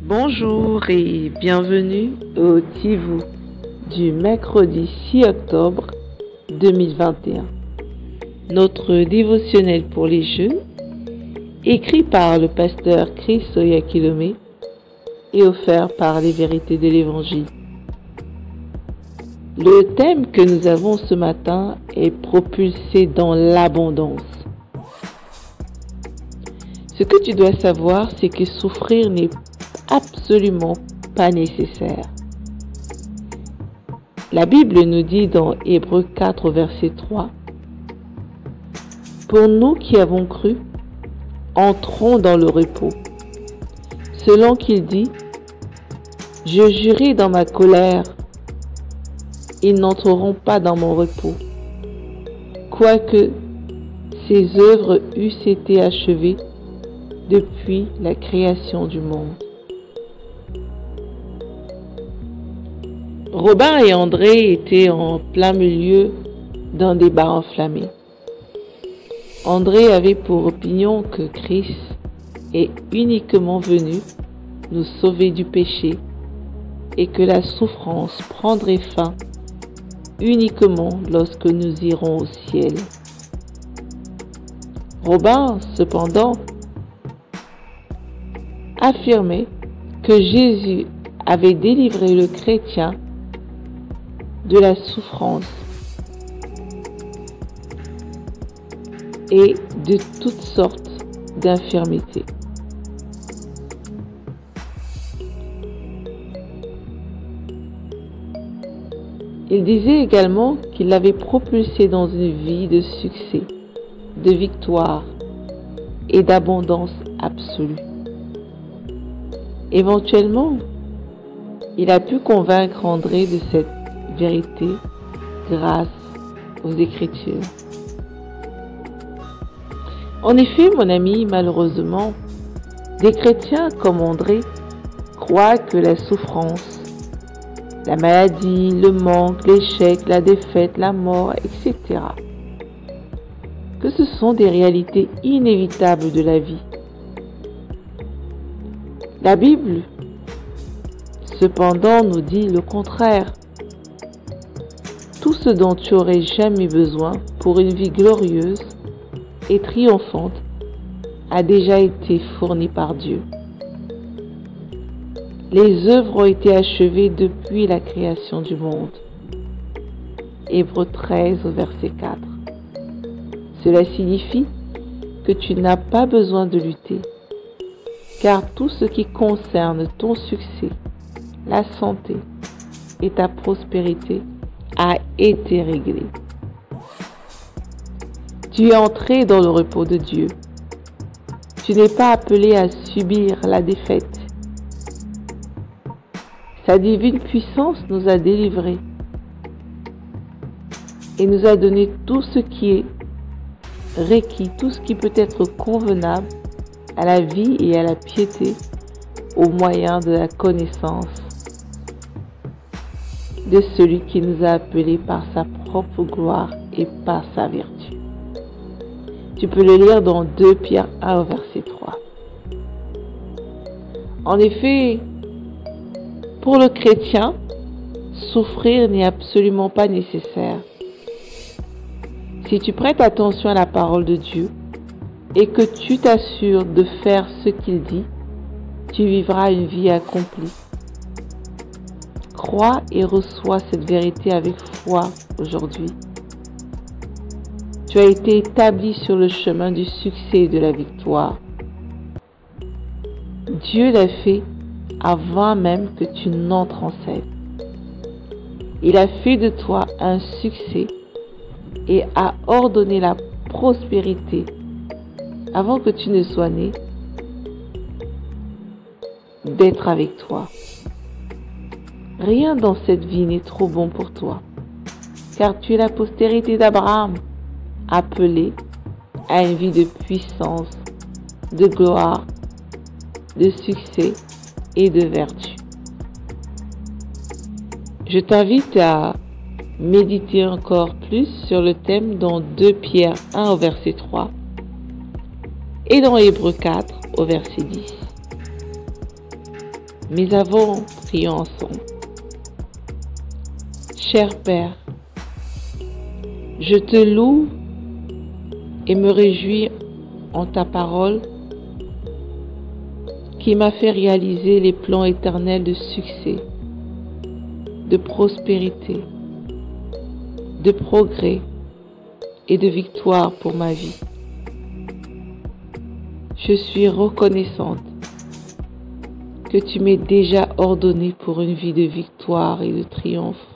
Bonjour et bienvenue au Tivou du mercredi 6 octobre 2021. Notre dévotionnel pour les jeunes, écrit par le pasteur Chris Oyakilome et offert par les vérités de l'Évangile. Le thème que nous avons ce matin est propulsé dans l'abondance. Ce que tu dois savoir, c'est que souffrir n'est absolument pas nécessaire. La Bible nous dit dans Hébreux 4, verset 3, « Pour nous qui avons cru, entrons dans le repos. Selon qu'il dit, « Je jurai dans ma colère, ils n'entreront pas dans mon repos. Quoique ses œuvres eussent été achevées depuis la création du monde. » Robin et André étaient en plein milieu d'un débat enflammé. André avait pour opinion que Christ est uniquement venu nous sauver du péché et que la souffrance prendrait fin uniquement lorsque nous irons au ciel. Robin, cependant, affirmait que Jésus avait délivré le chrétien de la souffrance et de toutes sortes d'infirmités. Il disait également qu'il l'avait propulsé dans une vie de succès, de victoire et d'abondance absolue. Éventuellement, il a pu convaincre André de cette vérité grâce aux Écritures. En effet, mon ami, malheureusement, des chrétiens comme André croient que la souffrance, la maladie, le manque, l'échec, la défaite, la mort, etc., que ce sont des réalités inévitables de la vie. La Bible, cependant, nous dit le contraire. Tout ce dont tu aurais jamais besoin pour une vie glorieuse et triomphante a déjà été fourni par Dieu. Les œuvres ont été achevées depuis la création du monde. Hébreux 13 au verset 4. Cela signifie que tu n'as pas besoin de lutter, car tout ce qui concerne ton succès, la santé et ta prospérité a été réglé. Tu es entré dans le repos de Dieu. Tu n'es pas appelé à subir la défaite. Sa divine puissance nous a délivrés et nous a donné tout ce qui est requis, tout ce qui peut être convenable à la vie et à la piété au moyen de la connaissance de celui qui nous a appelés par sa propre gloire et par sa vertu. Tu peux le lire dans 2 Pierre 1 au verset 3. En effet, pour le chrétien, souffrir n'est absolument pas nécessaire. Si tu prêtes attention à la parole de Dieu et que tu t'assures de faire ce qu'il dit, tu vivras une vie accomplie. Crois et reçois cette vérité avec foi aujourd'hui. Tu as été établi sur le chemin du succès et de la victoire. Dieu l'a fait avant même que tu n'entres en scène. Il a fait de toi un succès et a ordonné la prospérité avant que tu ne sois né, d'être avec toi. Rien dans cette vie n'est trop bon pour toi, car tu es la postérité d'Abraham, appelée à une vie de puissance, de gloire, de succès et de vertu. Je t'invite à méditer encore plus sur le thème dans 2 Pierre 1 au verset 3 et dans Hébreux 4 au verset 10. Mais avant, prions ensemble. Cher Père, je te loue et me réjouis en ta parole qui m'a fait réaliser les plans éternels de succès, de prospérité, de progrès et de victoire pour ma vie. Je suis reconnaissante que tu m'aies déjà ordonné pour une vie de victoire et de triomphe.